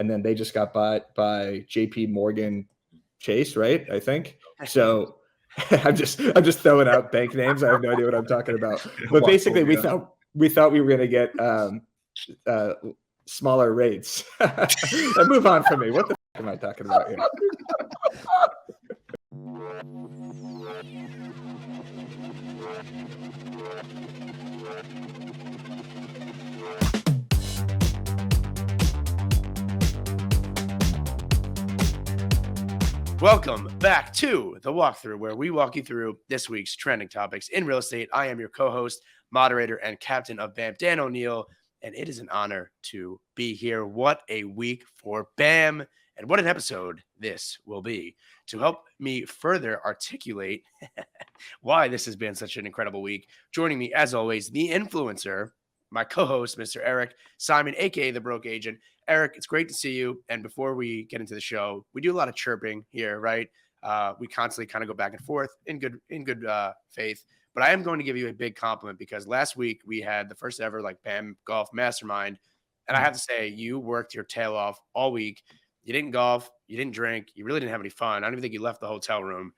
and then they just got bought by JP Morgan Chase, right? I think so. I'm just throwing out bank names. I have no idea what I'm talking about. But basically, we thought we were going to get smaller rates. And move on from me. What the f- am I talking about here? Welcome back to the walkthrough, where we walk you through this week's trending topics in real estate. I am your co-host, moderator, and captain of BAM, Dan Oneil, and it is an honor to be here. What a week for BAM, and what an episode this will be. To help me further articulate why this has been such an incredible week, joining me, as always, the influencer, my co-host, Mr. Eric Simon, aka the Broke Agent. Eric, it's great to see you. And before we get into the show, we do a lot of chirping here, right? We constantly kind of go back and forth in good faith. But I am going to give you a big compliment, because last week we had the first ever BAM Golf Mastermind, and I have to say, you worked your tail off all week. You didn't golf, you didn't drink, you really didn't have any fun. I don't even think you left the hotel room.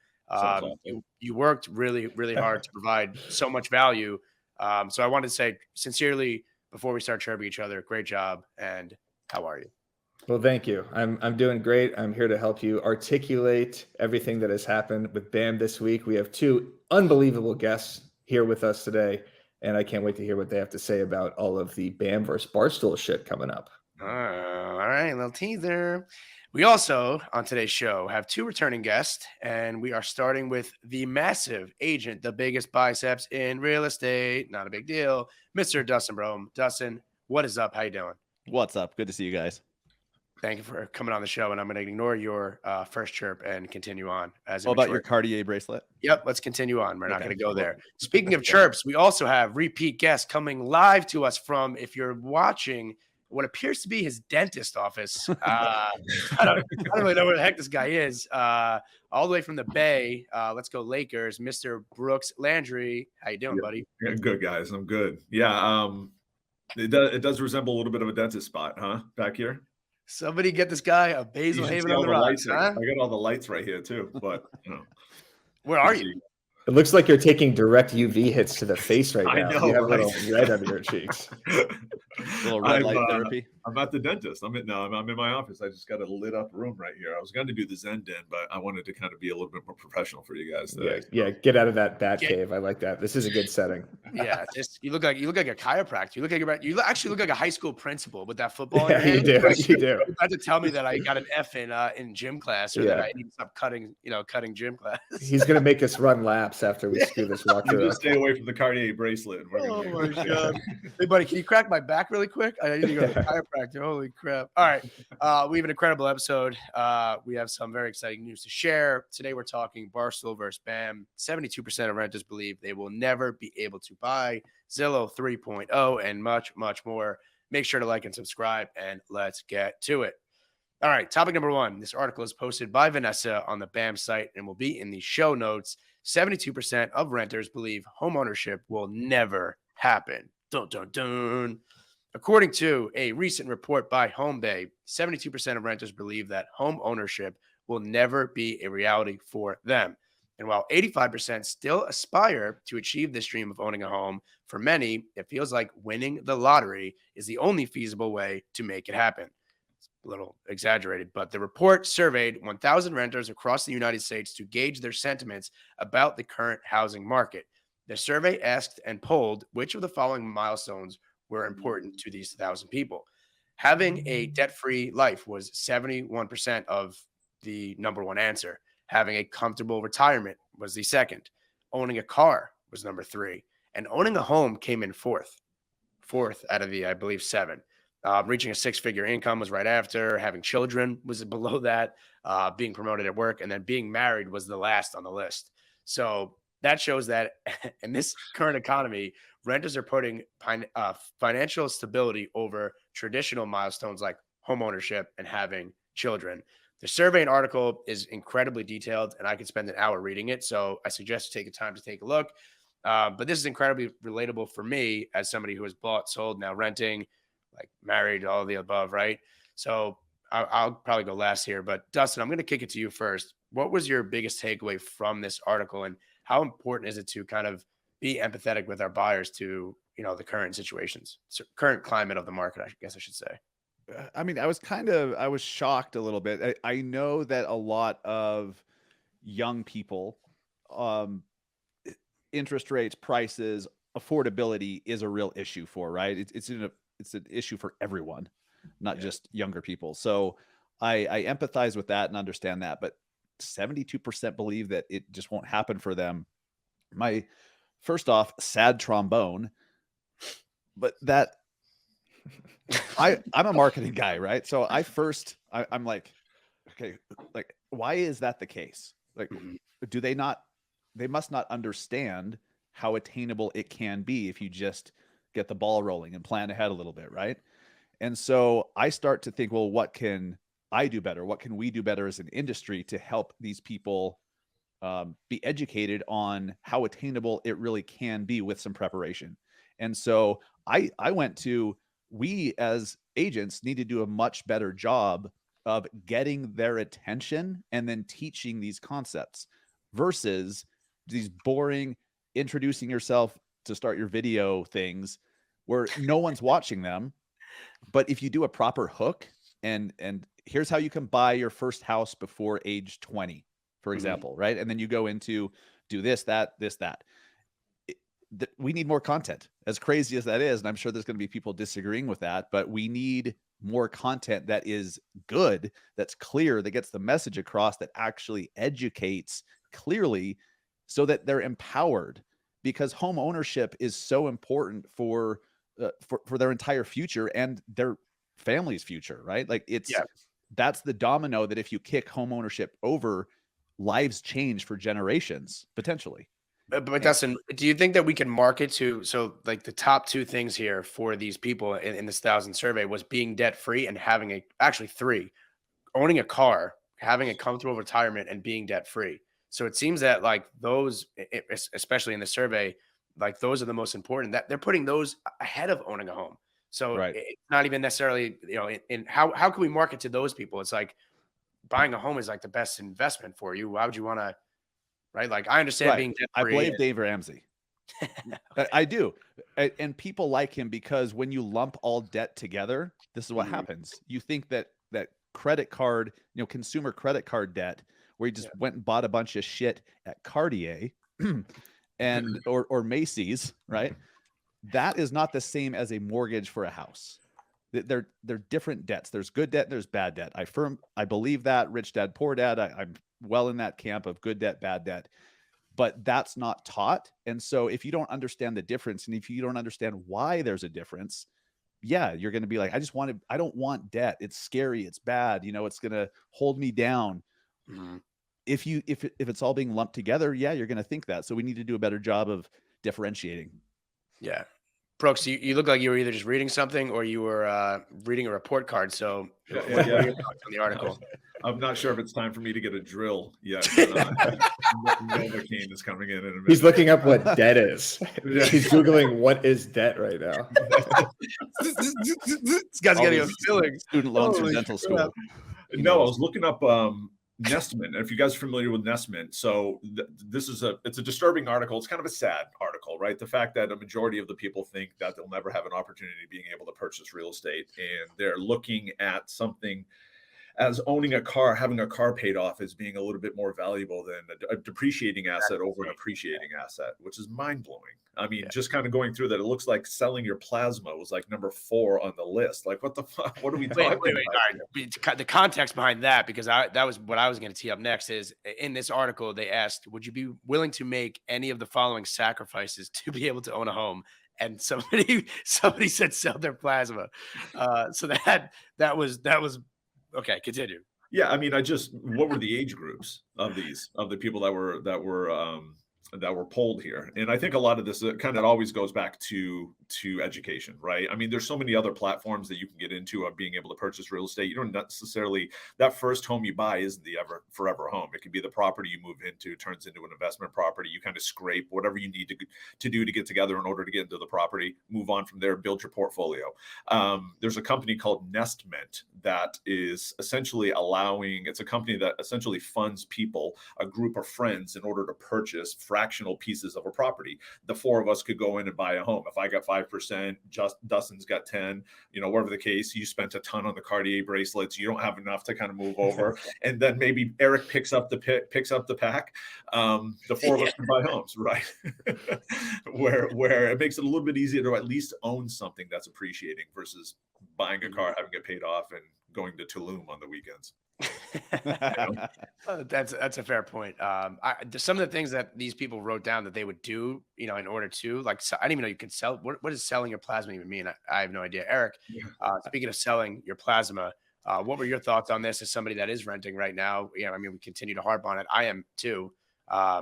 You worked really, really hard to provide so much value. So I wanted to say sincerely, before we start chirping each other, great job. And how are you? Well, thank you. I'm doing great. I'm here to help you articulate everything that has happened with BAM this week. We have two unbelievable guests here with us today, and I can't wait to hear what they have to say about all of the BAM versus Barstool shit coming up. All right, little teaser. We also, on today's show, have two returning guests, and we are starting with the massive agent, the biggest biceps in real estate. Not a big deal. Mr. Dustin Brohm. Dustin, what is up? How you doing? What's up? Good to see you guys. Thank you for coming on the show, and I'm going to ignore your first chirp and continue on. What about your Cartier bracelet? Yep, let's continue on. We're not going to go there. Speaking of chirps, we also have repeat guests coming live to us from, if you're watching, what appears to be his dentist office. I don't really know where the heck this guy is. All the way from the Bay. Let's go Lakers, Mr. Brooks Landry. How you doing, buddy? Yeah, good, guys. I'm good. Yeah, it does resemble a little bit of a dentist spot, huh? Back here. Somebody get this guy a Basil Haven on the rocks, huh? I got all the lights right here too, but where are you? It looks like you're taking direct UV hits to the face right now. I know, you have right? little red under your cheeks. Little red light therapy. I'm at the dentist. I'm in my office. I just got a lit up room right here. I was going to do the Zen Den, but I wanted to kind of be a little bit more professional for you guys today. Yeah, get out of that bat cave. I like that. This is a good setting. Yeah, you look like a chiropractor. You actually look like a high school principal with that football. Yeah, you do. You do. You had to tell me that I got an F in gym class, or that I need to stop cutting gym class. He's gonna make us run laps after we screw this walkthrough. Stay away from the Cartier bracelet. Oh my god! Hey, buddy, can you crack my back really quick? I need to go to the chiropractor. Holy crap! All right, we have an incredible episode. We have some very exciting news to share today. We're talking Barstool versus BAM. 72% of renters believe they will never be able to buy. Zillow 3.0 and much, much more. Make sure to like and subscribe, and let's get to it. All right, topic number one. This article is posted by Vanessa on the BAM site and will be in the show notes. 72% of renters believe homeownership will never happen. Dun, dun, dun. According to a recent report by HomeBay, 72% of renters believe that home ownership will never be a reality for them. And while 85% still aspire to achieve this dream of owning a home, for many, it feels like winning the lottery is the only feasible way to make it happen. It's a little exaggerated, but the report surveyed 1,000 renters across the United States to gauge their sentiments about the current housing market. The survey asked and polled which of the following milestones were important to these 1,000 people. Having a debt-free life was 71% of the number one answer. Having a comfortable retirement was the second. Owning a car was number 3. And owning a home came in fourth out of the, I believe, 7. Reaching a 6-figure income was right after. Having children was below that. Being promoted at work, and then being married was the last on the list. So that shows that in this current economy, renters are putting financial stability over traditional milestones like home ownership and having children. The survey and article is incredibly detailed, and I could spend an hour reading it. So I suggest you take the time to take a look. But this is incredibly relatable for me as somebody who has bought, sold, now renting, like married, all of the above, right? So I'll probably go last here, but Dustin, I'm going to kick it to you first. What was your biggest takeaway from this article, and how important is it to kind of be empathetic with our buyers to, the current situations, current climate of the market, I guess I should say? I mean, I was shocked a little bit. I know that a lot of young people, interest rates, prices, affordability is a real issue for, right? It's an issue for everyone, not just younger people. So I empathize with that and understand that, but 72% believe that it just won't happen for them. My first off, sad trombone, but that I'm a marketing guy, right? So I'm like, okay, like, why is that the case? Like, they must not understand how attainable it can be if you just get the ball rolling and plan ahead a little bit, right? And so I start to think, well, what can I do better? What can we do better as an industry to help these people be educated on how attainable it really can be with some preparation? And so I went to, we as agents need to do a much better job of getting their attention and then teaching these concepts versus these boring introducing yourself to start your video things where no one's watching them. But if you do a proper hook and here's how you can buy your first house before age 20, for example, right? And then you go into do this, that, we need more content, as crazy as that is. And I'm sure there's going to be people disagreeing with that, but we need more content that is good, that's clear, that gets the message across, that actually educates clearly so that they're empowered, because home ownership is so important for their entire future and their family's future, right? Like that's the domino that if you kick home ownership over, lives change for generations, potentially. But Dustin, do you think that we can market to, so like the top two things here for these people in this 1,000 survey was being debt free and having actually three, owning a car, having a comfortable retirement, and being debt free. So it seems that like those, especially in the survey, like those are the most important, that they're putting those ahead of owning a home. So it's not even necessarily, in how can we market to those people? It's like buying a home is like the best investment for you. Why would you want to, right? Like I understand being debt free. I blame Dave Ramsey. I do. And people like him because when you lump all debt together, this is what happens. You think that credit card, consumer credit card debt, where you just went and bought a bunch of shit at Cartier and or Macy's, right? That is not the same as a mortgage for a house. They're different debts. There's good debt, there's bad debt. I believe that. Rich dad, poor dad. I'm well in that camp of good debt, bad debt. But that's not taught. And so if you don't understand the difference, and if you don't understand why there's a difference, you're going to be like, I don't want debt. It's scary. It's bad. It's going to hold me down. If it's all being lumped together, you're going to think that. So we need to do a better job of differentiating. Yeah. Brooks, you look like you were either just reading something or you were reading a report card. So what are your thoughts on the article? I'm not sure if it's time for me to get a drill yet. Novocaine is coming in a minute. He's looking up what debt is. He's Googling what is debt right now. This guy's getting a feeling. Student loans from dental school. No, I was looking up Nestman. If you guys are familiar with Nestman, so it's a disturbing article. It's kind of a sad article, right? The fact that a majority of the people think that they'll never have an opportunity being able to purchase real estate, and they're looking at something as owning a car, having a car paid off as being a little bit more valuable than a depreciating asset over an appreciating asset, which is mind blowing. I mean, just kind of going through that, it looks like selling your plasma was like number 4 on the list. Like, what the fuck? What are we talking about? All right. The context behind that, because that was what I was going to tee up next, is in this article, they asked, would you be willing to make any of the following sacrifices to be able to own a home? And somebody said sell their plasma. So that was okay. Continue. Yeah, I mean, what were the age groups of the people that were that were polled here. And I think a lot of this kind of always goes back to education, right? I mean, there's so many other platforms that you can get into of being able to purchase real estate. You don't necessarily, that first home you buy isn't the forever home. It could be the property you move into, turns into an investment property. You kind of scrape whatever you need to do to get together in order to get into the property, move on from there, build your portfolio. There's a company called Nestment that is essentially it's a company that essentially funds people, a group of friends, in order to purchase fractional pieces of a property. The four of us could go in and buy a home. If I got 5%, Dustin's got 10, whatever the case, you spent a ton on the Cartier bracelets. You don't have enough to kind of move over. And then maybe Eric picks up the pack. The four of us can buy homes, right? where it makes it a little bit easier to at least own something that's appreciating versus buying a car, having it paid off, and going to Tulum on the weekends. That's a fair point. Some of the things that these people wrote down that they would do, in order to, like, I didn't even know you could sell. What does selling your plasma even mean? I have no idea. Eric, speaking of selling your plasma, what were your thoughts on this as somebody that is renting right now? I mean, we continue to harp on it. I am too. I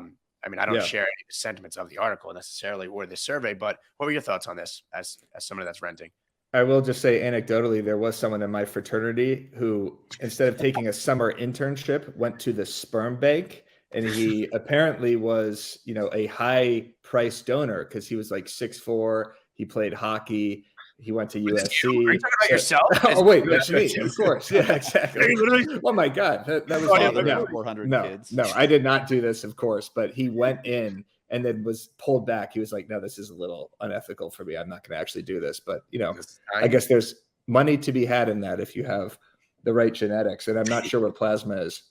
mean, I don't share any of the sentiments of the article necessarily or the survey, but what were your thoughts on this as somebody that's renting? I will just say anecdotally, there was someone in my fraternity who, instead of taking a summer internship, went to the sperm bank, and he apparently was, a high price donor because he was like 6'4". He played hockey. He went to USC. Are you talking about yourself? Oh wait, that's me. Of course, yeah, exactly. Oh my God, that was Father of 400 kids. No, I did not do this, of course, but he went in and then was pulled back. He was like, no, this is a little unethical for me. I'm not going to actually do this. But, I guess there's money to be had in that if you have the right genetics. And I'm not sure what plasma is.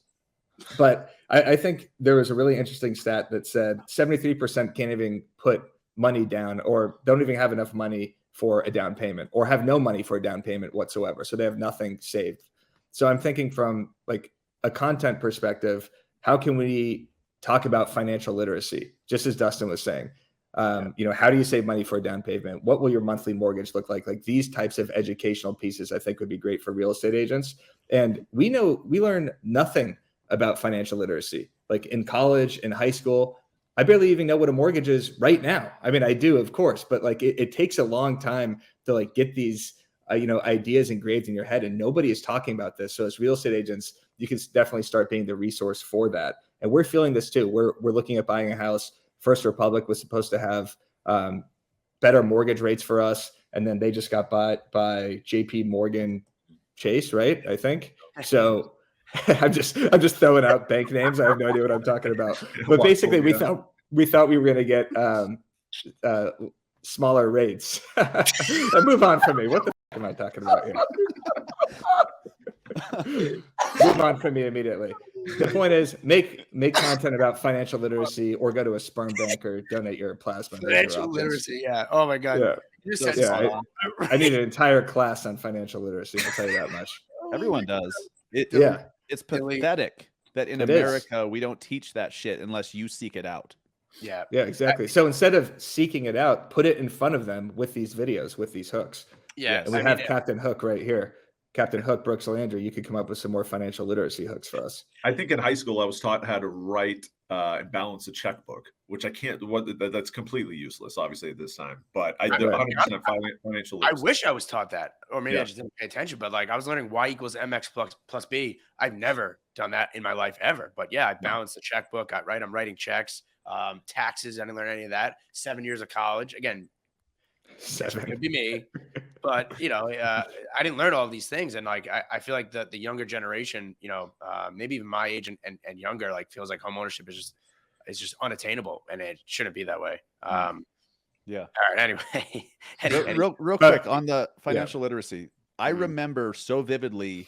But I think there was a really interesting stat that said 73% can't even put money down or don't even have enough money for a down payment or have no money for a down payment whatsoever. So they have nothing saved. So I'm thinking from like a content perspective, how can we talk about financial literacy, just as Dustin was saying? How do you save money for a down payment? What will your monthly mortgage look like? Like these types of educational pieces, I think would be great for real estate agents. And we learn nothing about financial literacy. Like in college, in high school, I barely even know what a mortgage is right now. I mean, I do, of course, but like it takes a long time to like get these, ideas engraved in your head, and nobody is talking about this. So as real estate agents, you can definitely start being the resource for that. And we're feeling this too. We're looking at buying a house. First Republic was supposed to have better mortgage rates for us, and then they just got bought by JP Morgan Chase, right? I think so. I'm just throwing out bank names. I have no idea what I'm talking about. But basically, we thought we were going to get smaller rates. Move on from me. What the am I talking about here? Move on from me immediately. The point is, make content about financial literacy, or go to a sperm bank, or donate your plasma. Financial literacy, yeah. Oh my God. Yeah. I need an entire class on financial literacy. I'll tell you that much. Everyone does. It's pathetic that in America we don't teach that shit unless you seek it out. Yeah, exactly. So instead of seeking it out, put it in front of them with these videos, with these hooks. Yeah, and we have Captain Hook right here. Captain Hook, Brooks Landry, you could come up with some more financial literacy hooks for us. I think in high school I was taught how to write and balance a checkbook, which I can't. That's completely useless, obviously, at this time. But I did 100% financial literacy. I wish I was taught that, or maybe I just didn't pay attention. But like I was learning Y equals MX plus B. I've never done that in my life ever. But yeah, I balanced the checkbook. I'm writing checks, taxes. I didn't learn any of that. 7 years of college. Again, 7 could be me. But I didn't learn all of these things, and like I feel like the younger generation, maybe even my age and younger, like feels like homeownership is just unattainable, and it shouldn't be that way. Yeah. All right. Anyway, real quick on the financial literacy, I remember so vividly.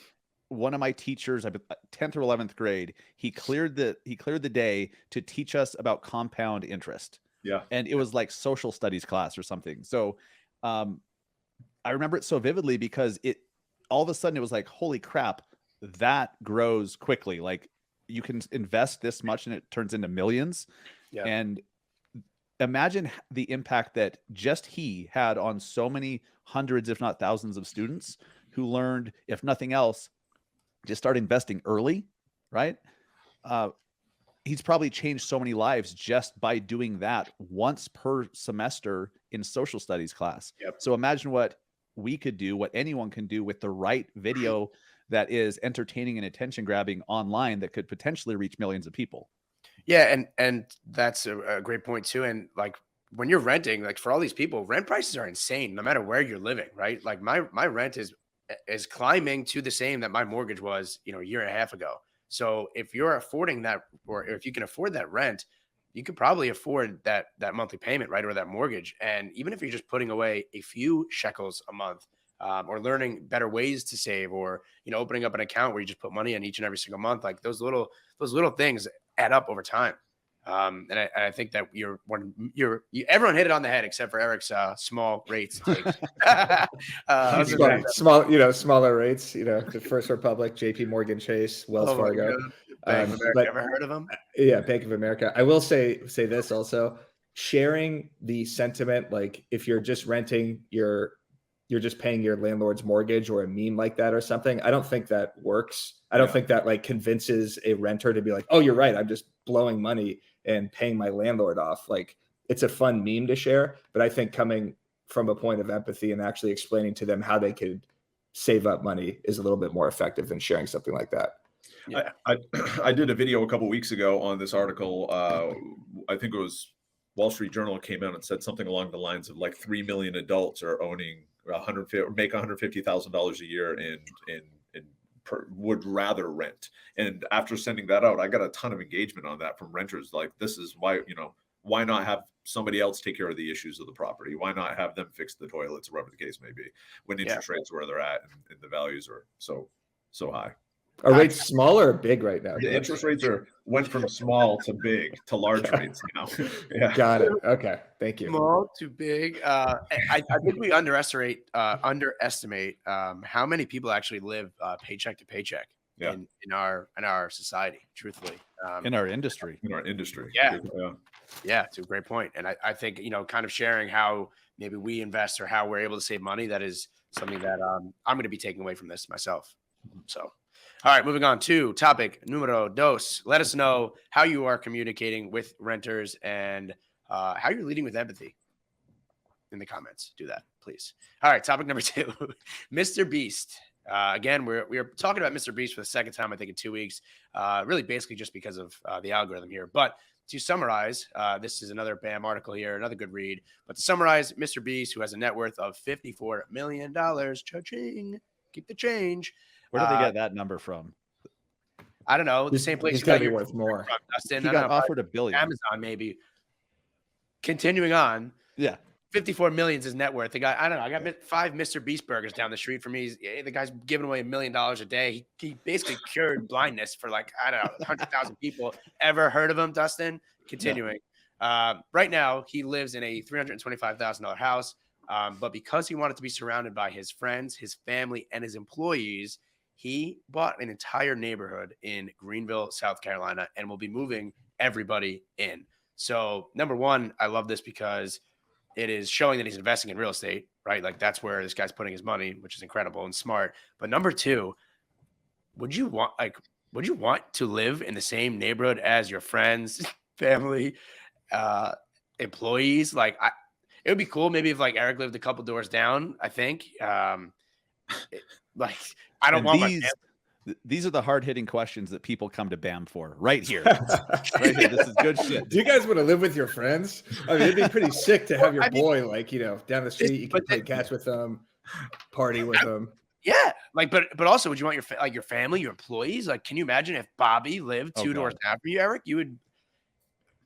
One of my teachers, 10th or 11th grade, he cleared the day to teach us about compound interest. Yeah, and it was like social studies class or something. So, I remember it so vividly because all of a sudden it was like, holy crap, that grows quickly. Like you can invest this much and it turns into millions. Yeah. And imagine the impact that just he had on so many hundreds, if not thousands of students who learned, if nothing else, just start investing early. Right. he's probably changed so many lives just by doing that once per semester in social studies class. Yep. So imagine what we could do, what anyone can do with the right video that is entertaining and attention grabbing online that could potentially reach millions of people. Yeah, and that's a great point too. And like when you're renting, like for all these people, rent prices are insane no matter where you're living, right? Like my rent is climbing to the same that my mortgage was, a year and a half ago. So if you're affording that, or if you can afford that rent, you could probably afford that monthly payment, right? Or that mortgage. And even if you're just putting away a few shekels a month, or learning better ways to save, or opening up an account where you just put money in each and every single month, like those little things add up over time. And I think that everyone hit it on the head except for Eric's small rates. Smaller rates. The First Republic, J.P. Morgan Chase, Wells Fargo. Bank of America, ever heard of them? Yeah, Bank of America. I will say this also: sharing the sentiment, like if you're just renting, you're just paying your landlord's mortgage or a meme like that or something. I don't think that works. I don't think that like convinces a renter to be like, oh, you're right, I'm just blowing money and paying my landlord off. Like it's a fun meme to share, but I think coming from a point of empathy and actually explaining to them how they could save up money is a little bit more effective than sharing something like that. Yeah. I did a video a couple of weeks ago on this article. I think it was Wall Street Journal came out and said something along the lines of like 3 million adults are owning make $150,000 a year would rather rent. And after sending that out, I got a ton of engagement on that from renters. Like, this is why, why not have somebody else take care of the issues of the property? Why not have them fix the toilets or whatever the case may be when interest rates are where they're at and the values are so high? Are rates small or big right now? The interest rates went from small to big to large rates now. Yeah. Got it. Okay. Thank you. Small to big. I think we underestimate how many people actually live paycheck to paycheck in our society, truthfully. In our industry. Yeah. It's a great point. And I think, kind of sharing how maybe we invest or how we're able to save money, that is something that I'm going to be taking away from this myself. So. All right, moving on to topic numero dos. Let us know how you are communicating with renters and how you're leading with empathy in the comments. Do that, please. All right, topic number 2, MrBeast. Again, we're talking about MrBeast for the second time, I think, in 2 weeks. Really, basically, just because of the algorithm here. But to summarize, this is another BAM article here, another good read. But to summarize, MrBeast, who has a net worth of $54 million, cha-ching, keep the change. Where did they get that number from? I don't know. The same place He's got to be worth more. Dustin. He got offered $1 billion. Amazon, maybe. Continuing on. Yeah. 54 million is his net worth. The guy, I don't know. I got 5 MrBeast burgers down the street from me. The guy's giving away $1 million a day. He basically cured blindness for 100,000 people. Ever heard of him, Dustin? Continuing. Yeah. Right now, he lives in a $325,000 house. But because he wanted to be surrounded by his friends, his family, and his employees, he bought an entire neighborhood in Greenville, South Carolina, and will be moving everybody in. So, number one, I love this because it is showing that he's investing in real estate, right? Like, that's where this guy's putting his money, which is incredible and smart. But number two, would you want to live in the same neighborhood as your friends, family, employees? It would be cool maybe if Eric lived a couple doors down, I think. I don't want these are the hard-hitting questions that people come to BAM for right here. Right here. This is good shit. Do you guys want to live with your friends? I mean, it'd be pretty sick to have your boy down the street. You can play catch with them, party with them. Yeah, but also, would you want your family, your employees? Can you imagine if Bobby lived 2 doors down from you, Eric? You would.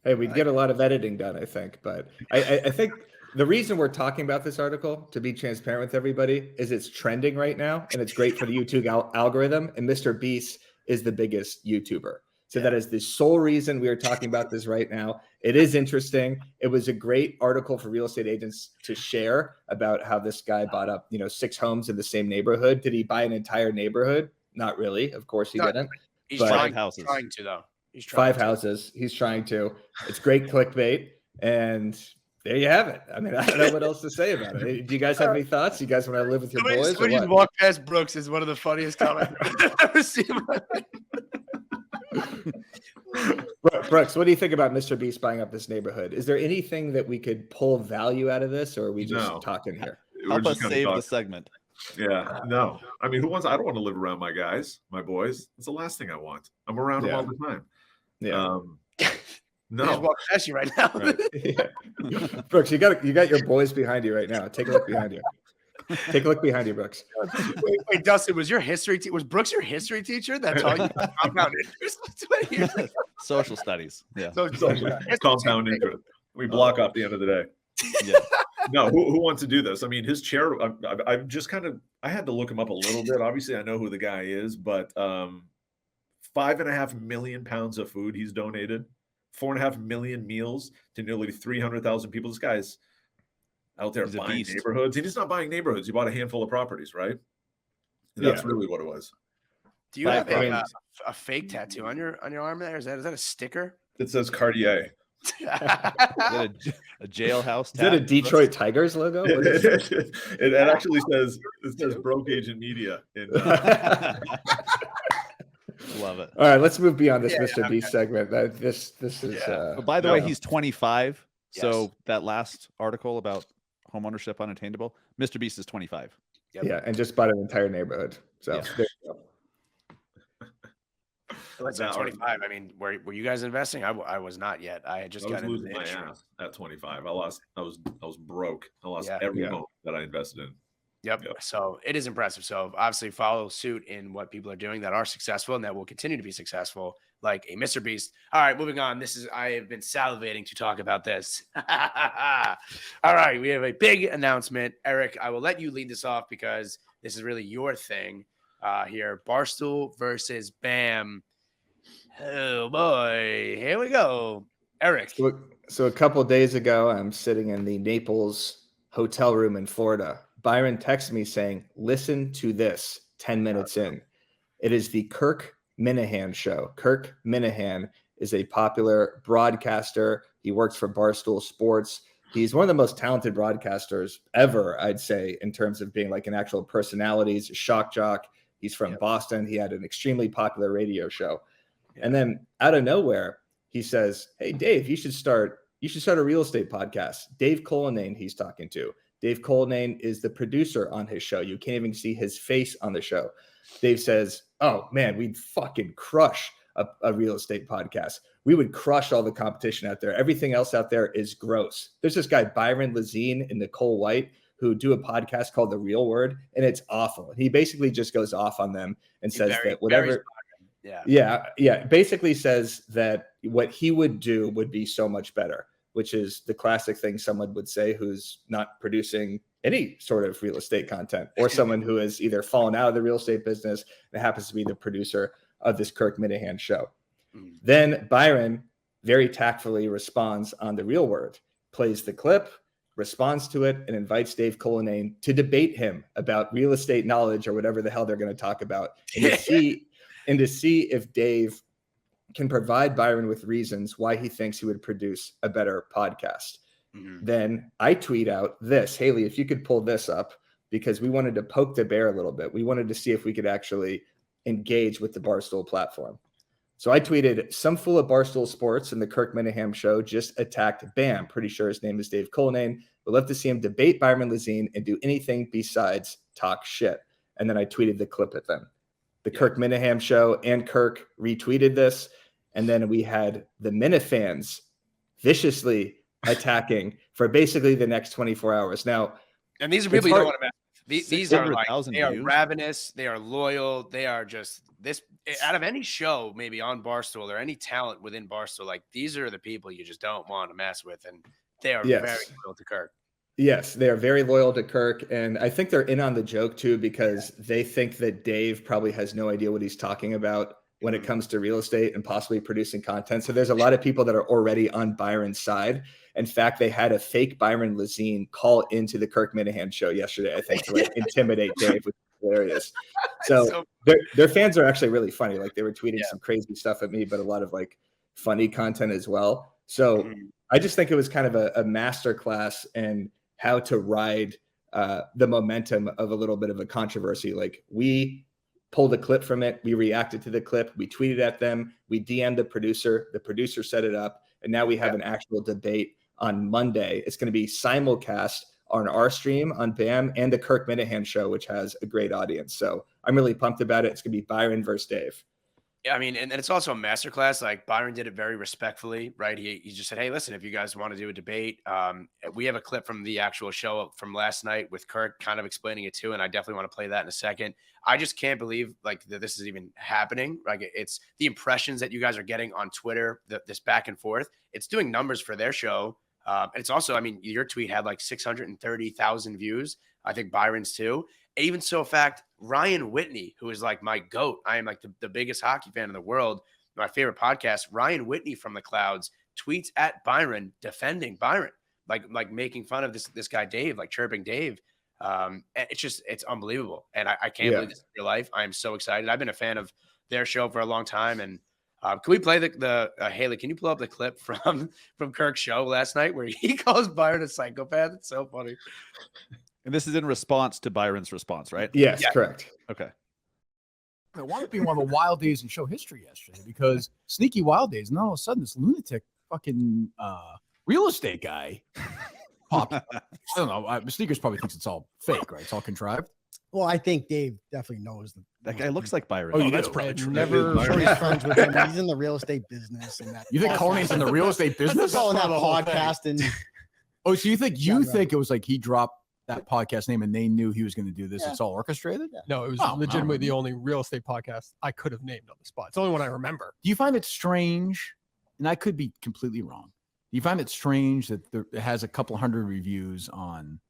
Hey, we'd get a lot of editing done, I think. But I think the reason we're talking about this article, to be transparent with everybody, is it's trending right now, and it's great for the YouTube algorithm. And MrBeast is the biggest YouTuber. So that is the sole reason we are talking about this right now. It is interesting. It was a great article for real estate agents to share about how this guy bought up, 6 homes in the same neighborhood. Did he buy an entire neighborhood? Not really. Of course he didn't. He's trying to, though. He's trying 5 houses. He's trying to. It's great clickbait. And there you have it. I mean, I don't know what else to say about it. Do you guys have any thouts? You guys want to live with your boys? Somebody just walk past Brooks is one of the funniest comments I've ever seen. Brooks, what do you think about MrBeast buying up this neighborhood? Is there anything that we could pull value out of this, or are we just No. talking here? We're Help just us kinda save the talking. segment. Yeah, no. I mean, I don't want to live around my guys, my boys. It's the last thing I want. I'm around them Yeah. all the time. Yeah. They just No. walk past you right now. Right. Yeah. Brooks, you got your boys behind you right now. Take a look behind you. Take a look behind you, Brooks. Wait, Dustin, was Brooks your history teacher that taught you about compound interest? Social studies. Yeah. Compound interest. We block off the end of the day. Yeah. No, who wants to do this? I mean, his chair. I've just I had to look him up a little bit. Obviously, I know who the guy is, but 5.5 million pounds of food he's donated, 4.5 million meals to nearly 300,000 people. This guy's out there He's a buying beast. neighborhoods. He's not buying neighborhoods. He bought a handful of properties, right? That's really what it was. Do you have I mean- a fake tattoo on your arm there? Is that a sticker? It says Cartier. Is that a jailhouse? Is that a Detroit Tigers logo? What is It actually says Broke Agent Media. Love it. All right, let's move beyond this Yeah, MrBeast segment. This is But by the way, No. he's 25. So Yes. that last article about homeownership unattainable, MrBeast is 25. Yep. yeah, and just bought an entire neighborhood. So Yeah. there you go. Let's That 25. I mean, were you guys investing? I was not yet. I had just I was got into losing the my industry. ass at 25. I was broke. I lost Yeah. every Yeah. home that I invested in. Yep. Yep. So it is impressive. So obviously follow suit in what people are doing that are successful and that will continue to be successful, like a MrBeast. All right, moving on. I have been salivating to talk about this. All right, we have a big announcement. Eric, I will let you lead this off because this is really your thing here. Barstool versus BAM. Oh boy, here we go. Eric. So a couple of days ago, I'm sitting in the Naples hotel room in Florida. Byron texts me saying, "Listen to this." 10 minutes in, it is the Kirk Minahan show. Kirk Minahan is a popular broadcaster. He works for Barstool Sports. He's one of the most talented broadcasters ever, I'd say, in terms of being like an actual personality. He's a shock jock. He's from Boston. He had an extremely popular radio show. And then out of nowhere, he says, "Hey, Dave, you should start a real estate podcast." Dave Cullinane he's talking to. Dave Cullinane is the producer on his show. You can't even see his face on the show. Dave says, "Oh man, we'd fucking crush a real estate podcast. We would crush all the competition out there. Everything else out there is gross." There's this guy, Byron, Lazine, and Nicole White, who do a podcast called The Real Word, and it's awful. And he basically just goes off on them and says that whatever. Basically says that what he would do would be so much better, which is the classic thing someone would say who's not producing any sort of real estate content, or someone who has either fallen out of the real estate business and happens to be the producer of this Kirk Minahan show. Then Byron very tactfully responds on The Real Word, plays the clip, responds to it, and invites Dave Cullinane to debate him about real estate knowledge or whatever the hell they're going to talk about, and to see if Dave can provide Byron with reasons why he thinks he would produce a better podcast. Then I tweet out this, "Haley, if you could pull this up," because we wanted to poke the bear a little bit. We wanted to see if we could actually engage with the Barstool platform. So I tweeted, "Some fool at Barstool Sports and the Kirk Minahan show just attacked BAM. Pretty sure his name is Dave Cullinane. We'd love to see him debate Byron Lazine and do anything besides talk shit." And then I tweeted the clip at them. The Kirk Minahan show and Kirk retweeted this. And then we had the Minifans viciously attacking for basically the next 24 hours. Now, and these are people you don't want to mess with. These are like, 600,000 they are views. ravenous. They are loyal. They are just this out of any show, maybe on Barstool or any talent within Barstool. Like, these are the people you just don't want to mess with. And they are very loyal to Kirk. Yes, they are very loyal to Kirk. And I think they're in on the joke too, because they think that Dave probably has no idea what he's talking about when it comes to real estate and possibly producing content. So there's a lot of people that are already on Byron's side. In fact, they had a fake Byron Lazine call into the Kirk Minahan show yesterday, I think, to like intimidate Dave, which is hilarious. So their fans are actually really funny. Like, they were tweeting some crazy stuff at me, but a lot of like funny content as well. So I just think it was kind of a master class in how to ride the momentum of a little bit of a controversy. Like, we pulled a clip from it. We reacted to the clip. We tweeted at them. We DM'd the producer. The producer set it up. And now we have an actual debate on Monday. It's going to be simulcast on our stream on BAM and the Kirk Minahan show, which has a great audience. So I'm really pumped about it. It's going to be Byron versus Dave. Yeah, I mean, and it's also a masterclass. Like Byron did it very respectfully, right? He just said, "Hey, listen, if you guys want to do a debate, we have a clip from the actual show from last night with Kirk kind of explaining it too, and I definitely want to play that in a second." I just can't believe like that this is even happening. Like it's the impressions that you guys are getting on Twitter, this back and forth. It's doing numbers for their show, and it's also, I mean, your tweet had like 630,000 views. I think Byron's too. Even so, fact, Ryan Whitney, who is like my GOAT, I am like the biggest hockey fan in the world, my favorite podcast, Ryan Whitney from the Clouds tweets at Byron, defending Byron, like making fun of this guy, Dave, like chirping Dave. It's unbelievable. And I can't believe this is real life. I am so excited. I've been a fan of their show for a long time. And can we play the Haley, can you pull up the clip from Kirk's show last night where he calls Byron a psychopath? It's so funny. And this is in response to Byron's response, right? Yes, correct. Okay. It wound up being one of the wild days in show history yesterday because sneaky wild days. And all of a sudden, this lunatic fucking real estate guy popped. I don't know. Sneakers probably thinks it's all fake, right? It's all contrived. Well, I think Dave definitely knows That guy looks like Byron. Oh, That's do? probably true. never sure he's friends with him. He's in the real estate business. And that You think Cullinane's in the real estate business? That's all in that podcast. And Oh, so you think Yeah, right. it was like he dropped that podcast name and they knew he was going to do this? Yeah. It's all orchestrated? Yeah. No, it was Oh, legitimately wow. the only real estate podcast I could have named on the spot. It's the only one I remember. Do you find it strange? And I could be completely wrong. Do you find it strange that it has a couple hundred reviews on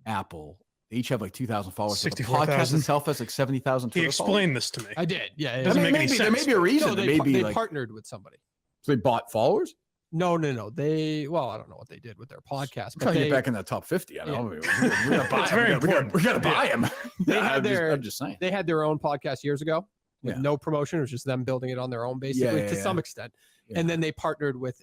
Apple? They each have like 2,000 followers. but the podcast 64,000. itself has like 70,000. He Twitter followers? explained this to me. I did. Yeah. yeah. Doesn't make any There may sense. be a reason. No, There they, may be they like, partnered with somebody. so they bought followers. No. They, well, I don't know what they did with their podcast, I'm but trying to they, get back in that top 50. I don't know. Yeah. We got to buy It's him. very important. We got to buy him. They had I'm just saying. they had their own podcast years ago with Yeah. no promotion. It was just them building it on their own, basically, yeah, to yeah. some extent. Yeah. And then they partnered with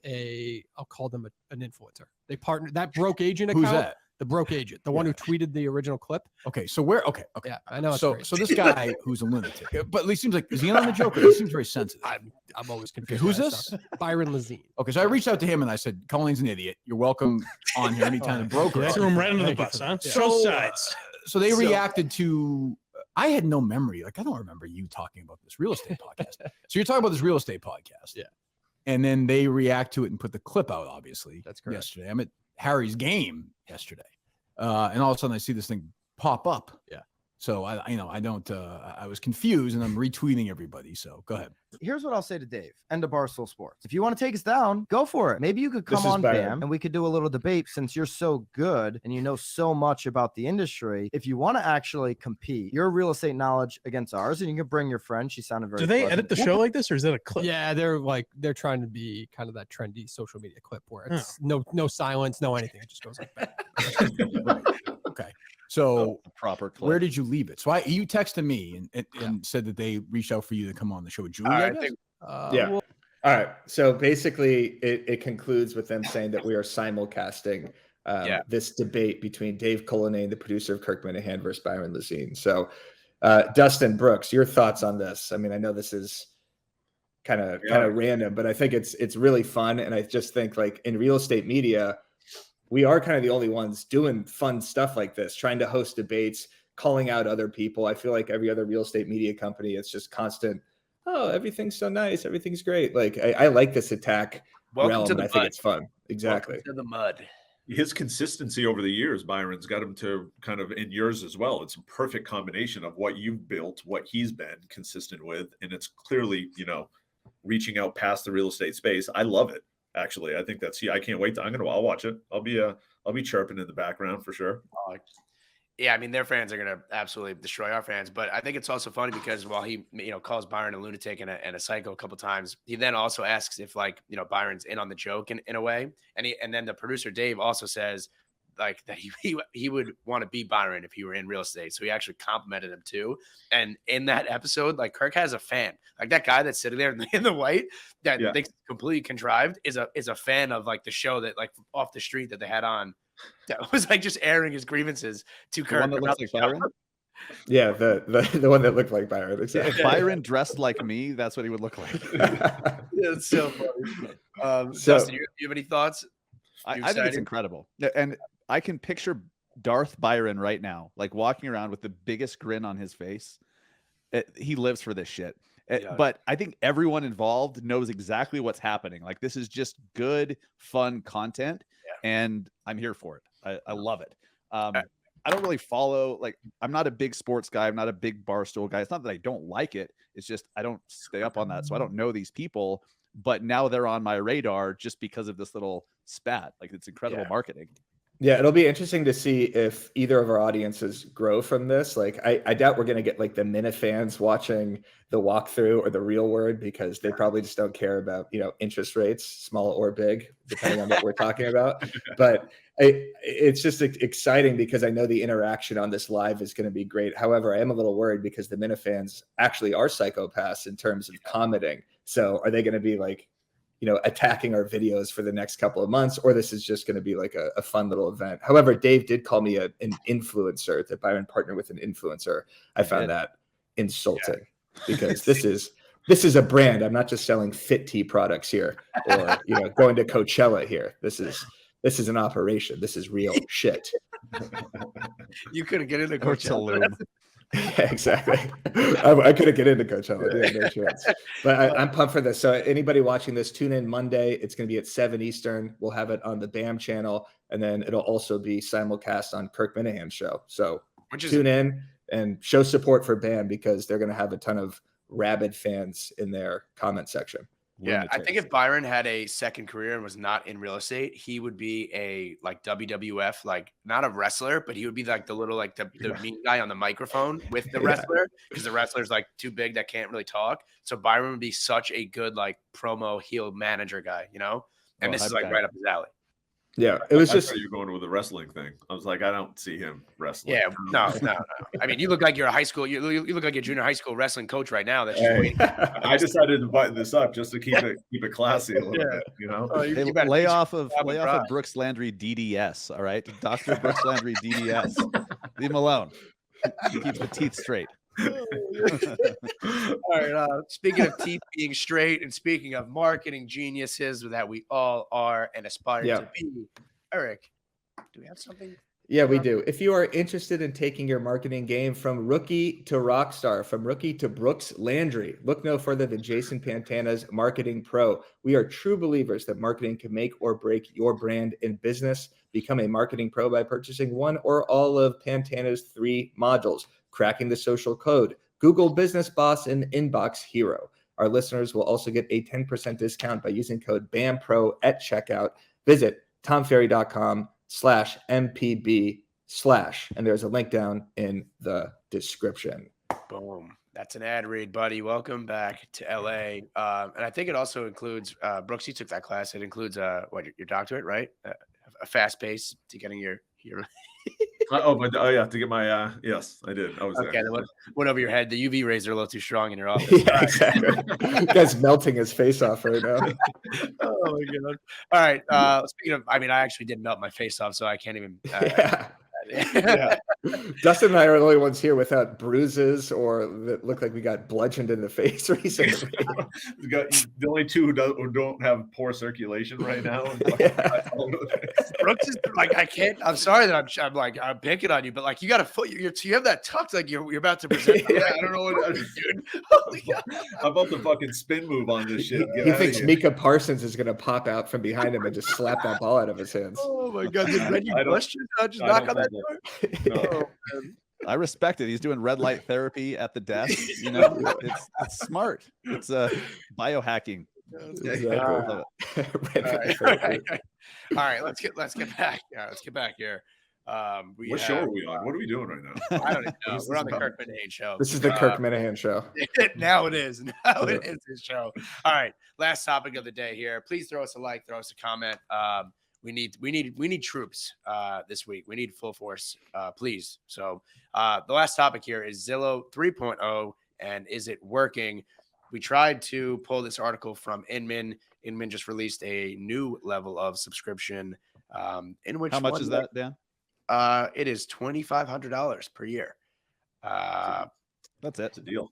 I'll call them an influencer. They partnered that broke agent Who's account. that? The broke agent, the one who tweeted the original clip. Okay, so where? Okay. Yeah, I know. It's So, crazy. so this guy who's a lunatic, but at least seems like, is he on the joke? Or he seems very sensitive. I'm always confused. who's by that this? stuff. Byron Lazine. Okay, so I reached out to him and I said, "Cullinane's an idiot. You're welcome on here anytime to broker." Yeah. it." Threw him right under the Thank you bus, for huh? that. Yeah. So, Both sides. So they So- reacted to. I had no memory. Like I don't remember you talking about this real estate podcast. So you're talking about this real estate podcast, Yeah. And then they react to it and put the clip out. Obviously, That's correct. Yesterday, I'm at Harry's game yesterday, and all of a sudden I see this thing pop up. Yeah. So I don't. I was confused, and I'm retweeting everybody. So go ahead. here's what I'll say to Dave and to Barstool Sports. If you want to take us down, go for it. Maybe you could This come is on Byron. BAM and we could do a little debate since you're so good and you know so much about the industry. If you want to actually compete, your real estate knowledge against ours, and you can bring your friend. She sounded very Do they pleasant. edit the show like this, or is that a clip? Yeah, they're trying to be kind of that trendy social media clip where it's no silence, no anything. It just goes like that. Okay. So Proper clip. where did you leave it? So you texted me and said that they reached out for you to come on the show with Julie. I I guess? think Yeah. Well, All right. So basically, it concludes with them saying that we are simulcasting this debate between Dave Cullinane, the producer of Kirk Minahan, versus Byron Lazine. So, Dustin Brooks, your thoughts on this? I mean, I know this is kind of random, but I think it's really fun, and I just think like in real estate media, we are kind of the only ones doing fun stuff like this, trying to host debates, calling out other people. I feel like every other real estate media company, it's just constant. Oh, everything's so nice. Everything's great. Like I like this attack welcome realm, to and the I think mud. it's fun. Exactly. Welcome to the mud. His consistency over the years, Byron's got him to kind of in yours as well. It's a perfect combination of what you've built, what he's been consistent with, and it's clearly, reaching out past the real estate space. I love it. Actually, I think I can't wait. I'll watch it. I'll be chirping in the background for sure. Yeah, I mean, their fans are going to absolutely destroy our fans. But I think it's also funny because while he, calls Byron a lunatic and a psycho a couple times, he then also asks if, Byron's in on the joke in a way. And then the producer, Dave, also says, like, that he would want to be Byron if he were in real estate. So he actually complimented him, too. And in that episode, like, Kirk has a fan. Like, that guy that's sitting there in the white that thinks it's completely contrived is a fan of, like, the show that, like, off the street that they had on. That was like just airing his grievances to The Kirk. one that looks like Byron? Yeah, the one that looked like Byron. If Exactly. Byron dressed like me, that's what he would look like. Yeah, it's so funny. So- Dustin, you have any thoughts? I You think it's excited? incredible. And I can picture Darth Byron right now, like walking around with the biggest grin on his face. He lives for this shit. Yeah. But I think everyone involved knows exactly what's happening. Like, this is just good, fun content, and I'm here for it. I love it. I don't really follow, like, I'm not a big sports guy. I'm not a big Barstool guy. It's not that I don't like it. It's just I don't stay up on that. So I don't know these people. But now they're on my radar just because of this little spat. Like, it's incredible marketing. Yeah, it'll be interesting to see if either of our audiences grow from this. Like, I doubt we're going to get like the Minute fans watching the walkthrough or the real word, because they probably just don't care about, interest rates, small or big, depending on what we're talking about. But it's just exciting because I know the interaction on this live is going to be great. However, I am a little worried because the Minute fans actually are psychopaths in terms of commenting. So are they going to be like, attacking our videos for the next couple of months, or this is just going to be like a fun little event. However, Dave did call me an influencer, that Byron partnered with an influencer. I found that insulting because this is a brand. I'm not just selling Fit Tea products here, or going to Coachella here. This is an operation. This is real shit. You couldn't get into Or Coachella. Tulum. Yeah, exactly. I couldn't get into Coachella. Yeah, no chance. But I'm pumped for this. So anybody watching this, tune in Monday. It's going to be at 7 Eastern. We'll have it on the BAM channel, and then it'll also be simulcast on Kirk Minahan's show. So tune in and show support for BAM, because they're going to have a ton of rabid fans in their comment section. Yeah, I think if Byron had a second career and was not in real estate, he would be a like WWF, like not a wrestler, but he would be like the little like the mean guy on the microphone with the wrestler, because the wrestler's like too big that can't really talk. So Byron would be such a good like promo heel manager guy, And this is like right up his alley. Yeah, it was I just thought you were going with the wrestling thing. I was like, I don't see him wrestling. Yeah, no. I mean, you look like you're a high school. You look like a junior high school wrestling coach right now. That's just waiting. I decided to button this up just to keep it classy a little bit. Hey, You better lay teach off of Pride. Brooks Landry DDS. All right, Dr. Brooks Landry DDS. Leave him alone. He keeps the teeth straight. All right. Speaking of teeth being straight, and speaking of marketing geniuses that we all are and aspire to be, Eric, do we have something? Yeah, we do. If you are interested in taking your marketing game from rookie to rock star, from rookie to Brooks Landry, look no further than Jason Pantana's Marketing Pro. We are true believers that marketing can make or break your brand and business. Become a marketing pro by purchasing one or all of Pantana's 3 modules: Cracking the Social Code, Google Business Boss, and Inbox Hero. Our listeners will also get a 10% discount by using code BAMPRO at checkout. Visit tomferry.com/MPB/ and there's a link down in the description. Boom. That's an ad read, buddy. Welcome back to LA. And I think it also includes Brooks, you took that class. It includes your doctorate, right? A fast pace to getting your to get my yes, I did. I was okay, there. Went over your head. The UV rays are a little too strong in your office. Yeah, exactly. You guy's melting his face off right now. Oh my god. All right. Speaking of, I actually did melt my face off, so I can't even Dustin and I are the only ones here without bruises or that look like we got bludgeoned in the face recently. The only two who don't have poor circulation right now. Brooks is like, I can't. I'm sorry that I'm picking on you, but like you got a foot. You have that tucked like you're about to present. I don't know what I'm doing. Holy God. I'm about to fucking spin move on this shit. He thinks Mika Parsons is going to pop out from behind him and just slap that ball out of his hands. Oh my God! Did Reggie Bush just knock on that door? No. I respect it. He's doing red light therapy at the desk. It's smart. It's biohacking. Exactly. All right. Let's get back. Let's get back here. What show are we on? What are we doing right now? I don't even know. We're on the Kirk Minahan show. This is the Kirk Minahan show. Now it is. Now it is his show. All right. Last topic of the day here. Please throw us a like. Throw us a comment. We need troops this week. We need full force, please. So the last topic here is Zillow 3.0, and is it working? We tried to pull this article from Inman. Inman just released a new level of subscription. In which how much is that, Dan? It is $2,500 per year. That's it. It's a deal.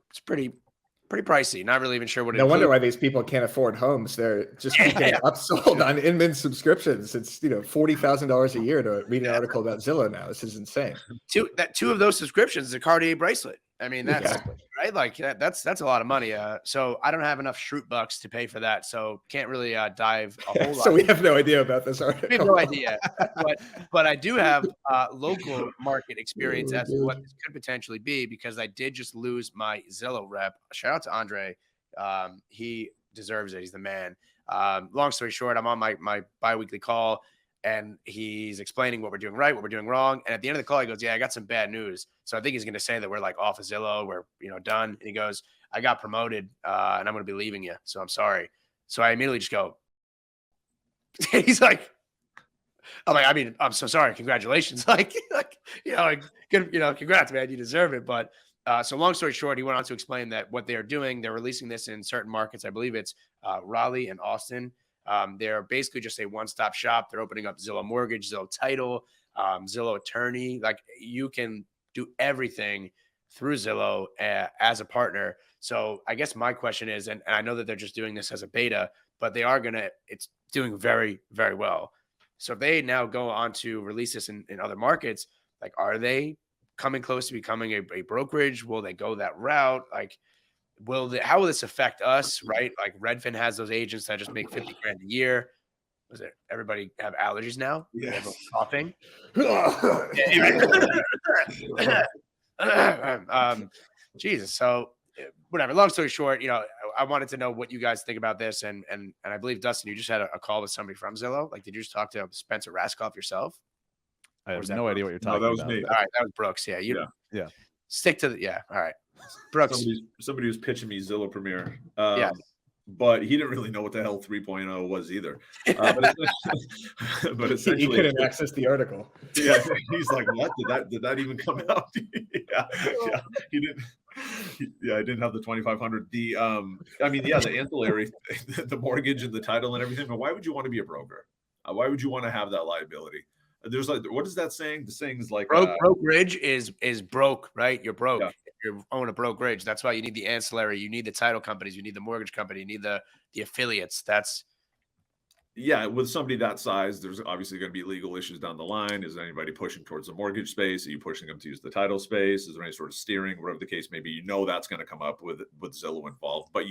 It's pretty pricey. Not really even sure what it No wonder includes. why these people can't afford homes. They're just keep getting upsold on Inman subscriptions. It's $40,000 a year to read an article about Zillow now. This is insane. Two of those subscriptions is a Cartier bracelet. I mean, that's Exactly. right. Like that's a lot of money. So I don't have enough Shroot bucks to pay for that. So can't really dive a whole lot. So we have no idea about this article. We have no idea, but I do have local market experience as to what this could potentially be, because I did just lose my Zillow rep. Shout out to Andre. He deserves it. He's the man. Long story short, I'm on my biweekly call, and he's explaining what we're doing right, what we're doing wrong. And at the end of the call, he goes, "Yeah, I got some bad news." So I think he's going to say that we're like off of Zillow, we're done. And he goes, "I got promoted, and I'm going to be leaving you, so I'm sorry." So I immediately just go. He's like, I mean, I'm so sorry. Congratulations. Good, congrats, man. You deserve it. But so long story short, he went on to explain that what they're doing, they're releasing this in certain markets. I believe it's Raleigh and Austin. They're basically just a one-stop shop. They're opening up Zillow Mortgage, Zillow Title, Zillow Attorney. Like, you can do everything through Zillow as a partner. So I guess my question is, and I know that they're just doing this as a beta, but it's doing very, very well. So if they now go on to release this in other markets, like, are they coming close to becoming a brokerage? Will they go that route? Like, how will this affect us, right? Like, Redfin has those agents that just make 50 grand a year. Was it everybody have allergies now? Yes. Coughing. Jesus. So whatever. Long story short, I wanted to know what you guys think about this, and I believe, Dustin, you just had a call with somebody from Zillow. Like, did you just talk to Spencer Raskoff yourself? I have no idea what you're talking No, that was about. me. All right, that was Brooks. Yeah, Yeah. Stick to the All right, Brooks. Somebody was pitching me Zillow Premier. Yeah. But he didn't really know what the hell 3.0 was either. But essentially, He couldn't access the article. Yeah, he's like, "What did that even come out?" yeah, he didn't. I didn't have the 2,500. The ancillary, the mortgage and the title and everything. But why would you want to be a broker? Why would you want to have that liability? There's like, what is that saying? The saying is like, brokerage is broke, right? You're broke. Yeah. You own a brokerage. That's why you need the ancillary. You need the title companies. You need the mortgage company. You need the affiliates. With somebody that size, there's obviously going to be legal issues down the line. Is anybody pushing towards the mortgage space? Are you pushing them to use the title space? Is there any sort of steering? Whatever the case may be, that's going to come up with Zillow involved. But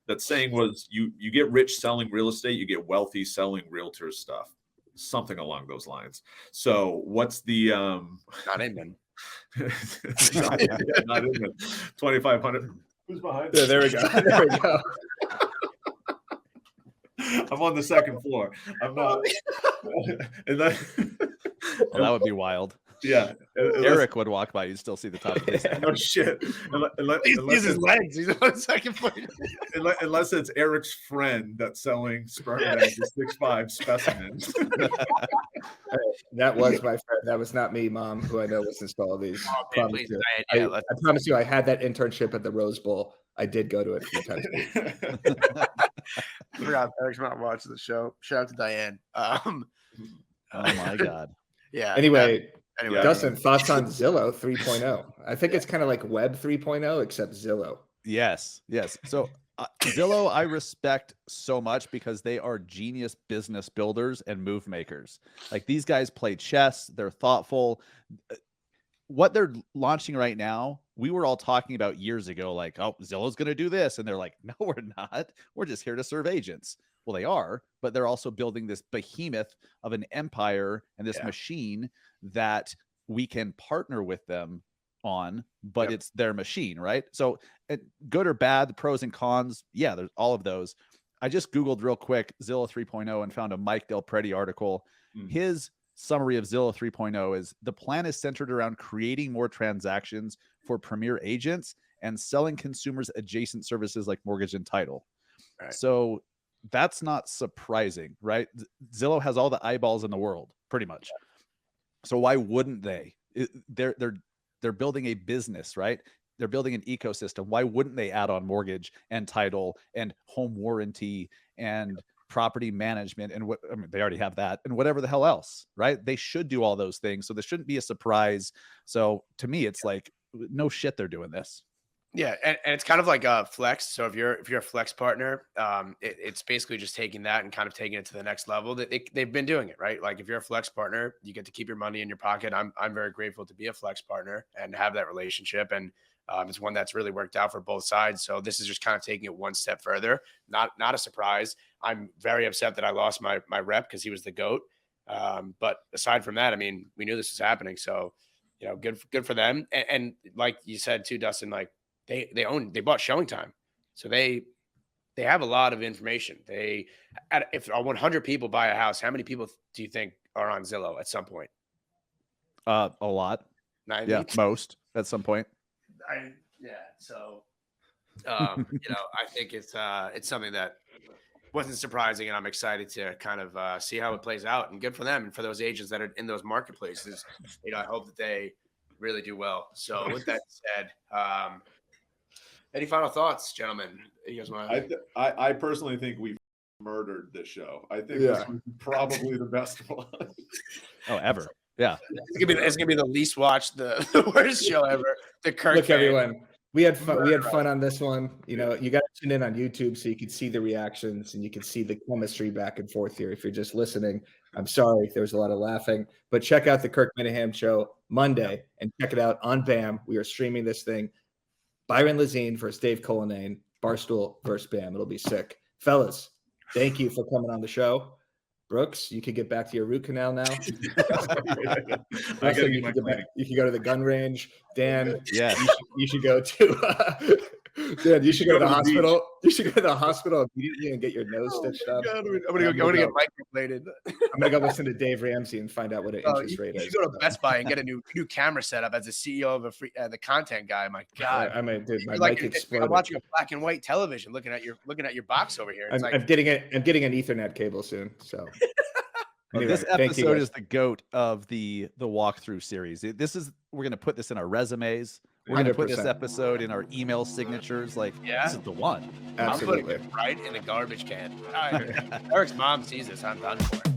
that saying was, you get rich selling real estate, you get wealthy selling realtor stuff, something along those lines. So what's the Not Inman. not Inman. 2,500. Who's behind? Yeah, there we go. There we go. I'm on the second floor. I'm not. And Well, that would be wild. yeah. Eric would walk by, you'd still see the top of his head. No shit. He's his legs. He's on the second floor. Unless it's Eric's friend that's selling sperm banks, 6'5" specimens. That was my friend. That was not me, Mom, who I know listens to all these. Oh, man, Promise please, you. Diane, I promise you, I had that internship at the Rose Bowl. I did go to it a few times. I forgot Eric's not watching the show. Shout out to Diane. Oh my God. Yeah. Anyway, Anyway. Dustin, thoughts on Zillow 3.0? I think it's kind of like Web 3.0, except Zillow. Yes. So Zillow, I respect so much because they are genius business builders and move makers. Like, these guys play chess. They're thoughtful. What they're launching right now, we were all talking about years ago, like, oh, Zillow's going to do this. And they're like, no, we're not. We're just here to serve agents. Well, they are, but they're also building this behemoth of an empire and this machine that we can partner with them on, but it's their machine, right? So good or bad, the pros and cons, there's all of those. I just Googled real quick Zillow 3.0 and found a Mike Del Prete article. His summary of Zillow 3.0 is: the plan is centered around creating more transactions for premier agents and selling consumers adjacent services like mortgage and title. Right. So that's not surprising, right? Zillow has all the eyeballs in the world, pretty much. So why wouldn't they? They're building a business, right? They're building an ecosystem. Why wouldn't they add on mortgage and title and home warranty and property management and what? I mean, they already have that, and whatever the hell else, right? They should do all those things. So this shouldn't be a surprise. So to me, it's like, no shit, they're doing this. Yeah, and it's kind of like a flex. So if you're a flex partner, it's basically just taking that and kind of taking it to the next level. They've been doing it, right? Like if you're a flex partner, you get to keep your money in your pocket. I'm very grateful to be a flex partner and have that relationship, and it's one that's really worked out for both sides. So this is just kind of taking it one step further. Not a surprise. I'm very upset that I lost my rep because he was the GOAT. But aside from that, I mean, we knew this was happening. So good for them. And like you said too, Dustin, like. They bought showing time. So they have a lot of information. If 100 people buy a house, how many people do you think are on Zillow at some point? A lot. 90? Yeah, most at some point. So I think it's something that wasn't surprising, and I'm excited to kind of see how it plays out. And good for them, and for those agents that are in those marketplaces. I hope that they really do well. So with that said, any final thoughts, gentlemen? You guys want to? I personally think we murdered this show. I think this was probably the best one. Oh, ever. Yeah. It's gonna be the least watched, the worst show ever. The Kirk. Look, everyone, we had fun. We had fun on this one. You got to tune in on YouTube so you can see the reactions and you can see the chemistry back and forth here. If you're just listening, I'm sorry there was a lot of laughing, but check out the Kirk Minahan show Monday and check it out on BAM. We are streaming this thing. Byron Lazine versus Dave Cullinane, Barstool versus BAM. It'll be sick. Fellas, thank you for coming on the show. Brooks, you could get back to your root canal now. Also, you can go to the gun range. Dan, you should go to Dan, you should go to the hospital. You should go to the hospital immediately and get your nose stitched up. I'm gonna get microbladed. I'm gonna go listen to Dave Ramsey and find out what an interest rate is. You go to Best Buy and get a new camera setup as the CEO of the content guy. My God, I mean, dude, my mic exploded. I'm watching a black and white television, looking at your box over here. I'm getting an Ethernet cable soon. So anyway, this episode is the GOAT of the walkthrough series. We're gonna put this in our resumes. We're going to put this episode in our email signatures. This is the one. Absolutely. I'm putting it right in the garbage can. Eric's mom sees this. I'm done for it.